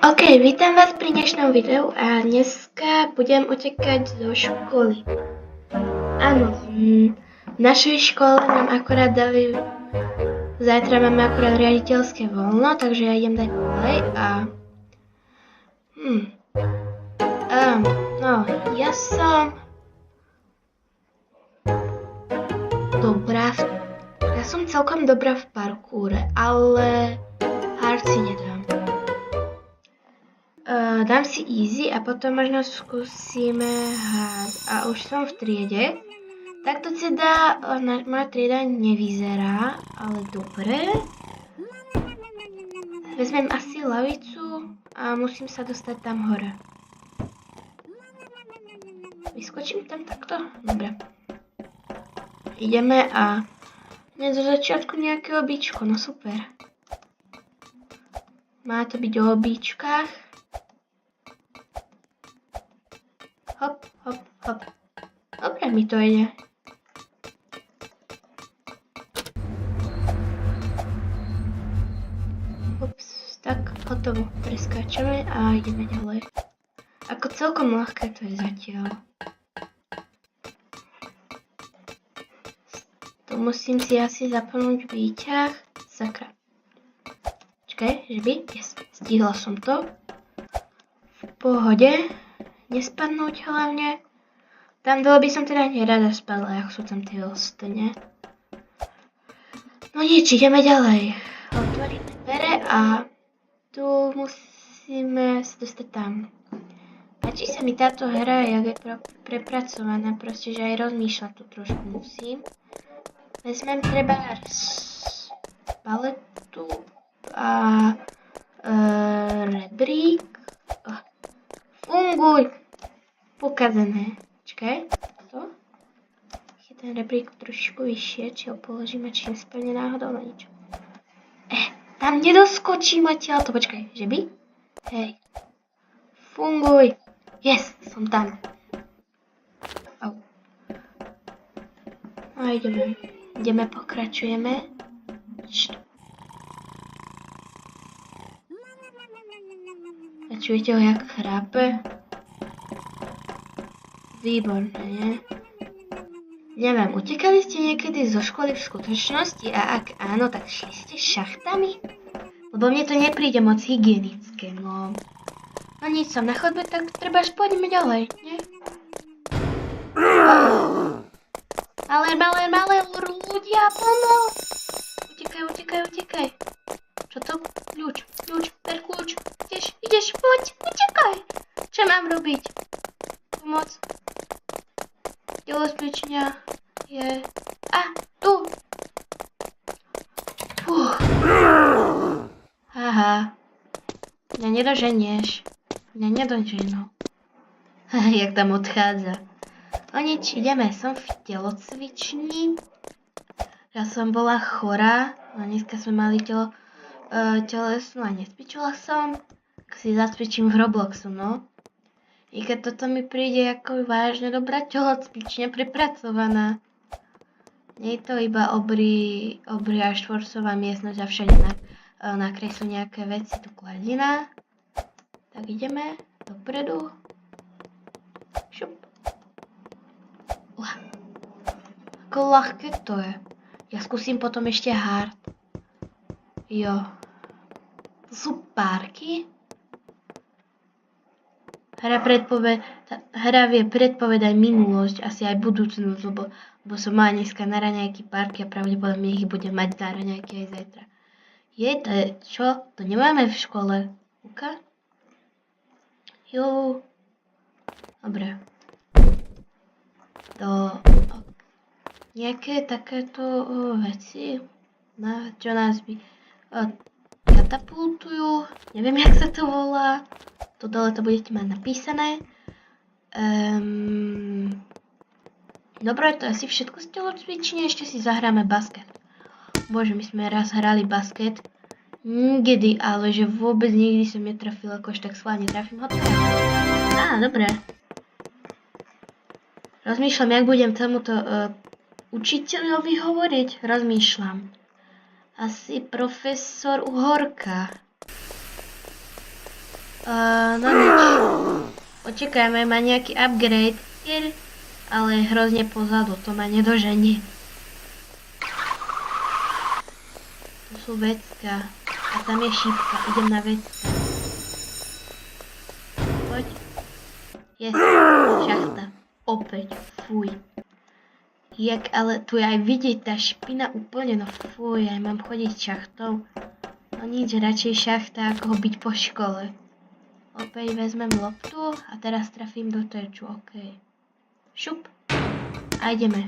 OK, vítam vás pri dnešnom videu a dneska budem utekať zo školy. Áno, v našej škole nám akorát dali, zajtra máme akorát riaditeľské voľno, takže ja idem dať ďalej a... No, ja som... Ja som celkom dobrá v parkoure, ale hard si nedám. Dám si easy a potom možno skúsime hard. A už som v triede. Takto teda moja trieda nevyzerá, ale dobre. Vezmem asi lavicu a musím sa dostať tam hore. Vyskočím tam takto? Dobre. Ideme a hneď zo začiatku nejaké obíčko, no super. Má to byť o obíčkach. Hop, hop, hop. Dobre mi to ide. Ups, tak hotovo. Preskáčame a ideme ďalej. Ako celkom ľahké to je zatiaľ. Tu musím si asi zapnúť výťah. Sakra. Čakaj, že by? Yes, stihla som to. V pohode. Nespadnúť hlavne. Tam dole by som teda nerada spadla, jak sú tam tie ostne. No nič, ideme ďalej. Otvoríme dvere a tu musíme sa dostať tam. Páči sa mi táto hra, jak je prepracovaná, proste, že aj rozmýšľať tu trošku musím. Vezmem treba paletu a rebrík. Funguj! Pokazené. Čakaj, to. Je ten rebrík trošku vyššie, či ho položíme, či nespadne náhodou na niečo. Tam nedoskočím odtiaľ to, počkaj, že by? Hej. Funguj! Yes, som tam. Au. A ideme, pokračujeme. A čujete ho, jak chrápe? Výborné, nie? Neviem, utekali ste niekedy zo školy v skutočnosti a ak áno, tak šli ste šachtami? Lebo mne to nepríde moc hygienické, no. No nič, som na chodbe, tak treba až pôjdeme ďalej, nie? Malé, ľudia, pomoc! Utekaj. Čo to? Kľúč, ber kľúč. Ideš, poď, utekaj. Čo mám robiť? Pomoc. Telocvičňa je... Tu. Aha. Mňa nedoženieš. Jak tam odchádza. No nič, ideme. Som v telocvični. Ja som bola chorá. A dneska sme mali telesnú a necvičila som. Tak si zacvičím v Robloxu, no. I keď toto mi príde ako vážne dobrá telocvičňa prepracovaná. Nie je to iba obrý a štvorcová miestnosť a všade nakreslú nejaké veci, tu kladina. Tak ideme dopredu. Šup. Ako ľahké to je. Ja skúsim potom ešte hard. Jo. To sú párky? Hra vie predpovedať minulosť, asi aj budúcnosť, lebo som mala dneska na raňajky párky a pravdepodobne ich budem mať na raňajky aj zajtra. To je čo? To nemáme v škole. Uka? Jo. Dobre. Nejaké takéto veci, čo nás katapultujú, neviem, jak sa to volá. Tu dole to budete mať napísané. Dobre, to je asi všetko z telocvične, ešte si zahráme basket. Bože, my sme raz hrali basket. Nikdy, ale že vôbec nikdy som netrafil, akož tak schválne trafím ho. Dobre. Rozmýšľam, jak budem tomuto učiteľovi hovoriť. Rozmýšľam. Asi profesor Uhorka. No nič. Počakajme, má nejaký upgrade hier, ale je hrozne pozadu, to ma nedoženie. Tu sú vecka. A tam je šípka, idem na vecka. Poď. Yes, šachta. Opäť, fuj. Jak ale tu je aj vidieť tá špina úplne, no fuj, aj mám chodiť šachtou. No nič, radšej šachta, ako byť po škole. Opäť vezmem loptu a teraz trafím do terču, okej. Šup. A ideme.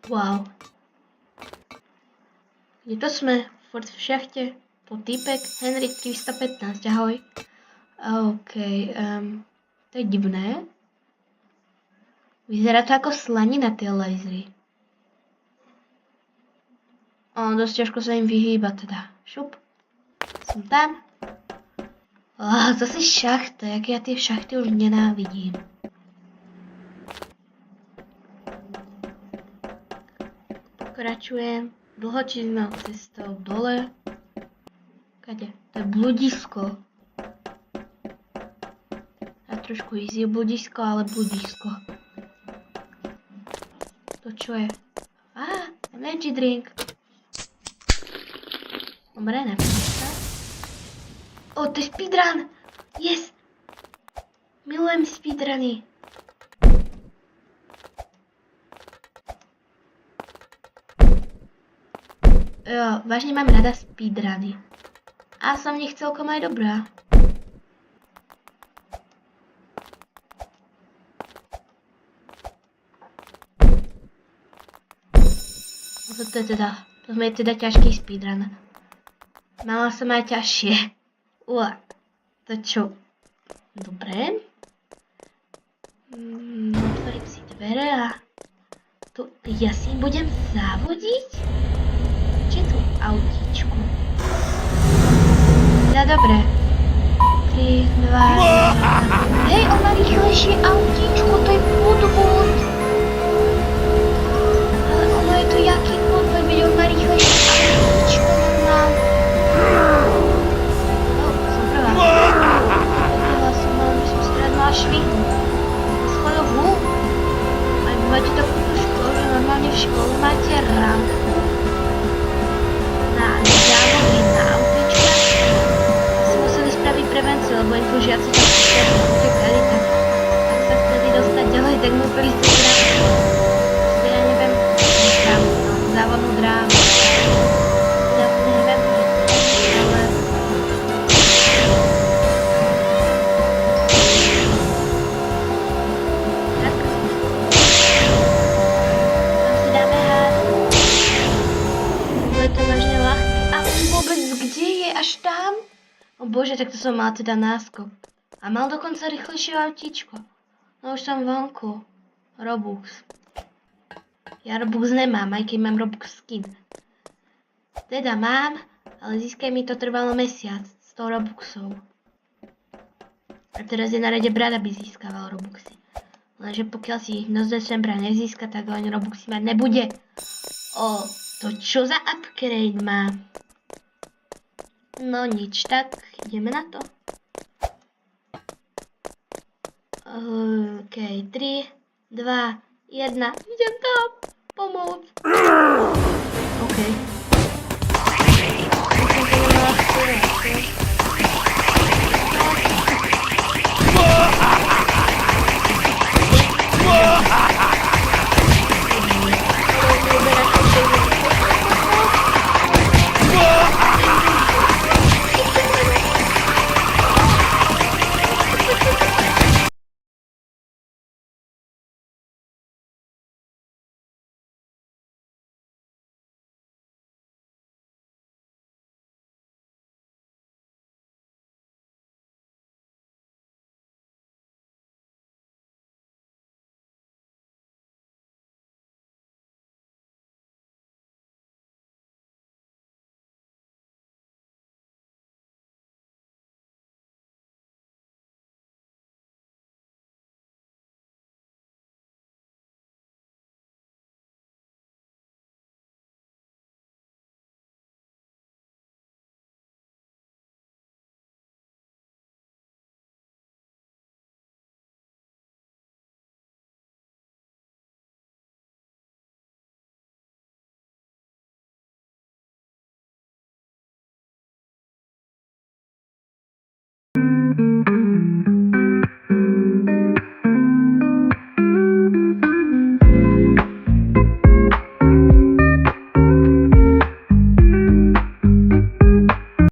Wow. Kde to sme? Furt v šachte. Tu týpek. Henrik 315, ahoj. Okej, to je divné. Vyzerá to ako slanina, tie lasery. Dosť ťažko sa im vyhýba teda. Šup. Som tam. Zase šachta, jak ja tie šachty už nenávidím. Pokračujem dlhočinnou cestou dole. Kade? To je bludisko. A trošku easy bludisko, ale bludisko. To čo je? Energy drink. Dobre, nepíš sa. To je speedrun! Yes! Milujem speedruny. Jo, vážne mám rada speedruny. A som v nich celkom aj dobrá. To je teda ťažký speedrun. Mala som aj ťažšie. To čo? Dobre. Otvorím si dvere a tu ja si budem závodiť? Či tu autíčku? No dobre. 3, 2, 1. Hej, on má rýchlejšie autíčko, to je podvod. Ale ono je to jaký podvod, veď on má rýchlejšie autíčko normálne. Som prvá. Prvá som, ale by som si teraz mala švihnúť. Schodov hú. Aj máte takúto školu, že normálne v škole máte rampu na závody na autíčka. Si museli spraviť prevenciu, lebo im tu žiaci tak utekali, tak sa chceli dostať ďalej, tak museli si rampu. Ja neviem, závodnú dráhu. Ja neviem, ale... Tak. Tam si dáme hád. Bude to vážne ľahké. A vôbec kde je? Až tam? O bože, tak to som mal teda náskok. A mal dokonca rýchlejšie autíčko. No už som vonku. Robux. Ja Robux nemám, aj keď mám Robux skin. Teda mám, ale získaj mi to trvalo mesiac. 100 Robuxov. A teraz je na rade brat, aby získaval Robuxy. Lenže pokiaľ si ich do decembra nezíska, tak ani Robuxy mať nebude. To čo za upgrade má? No nič, tak ideme na to. OK, 3, 2, 1, idem tam. Pomoc.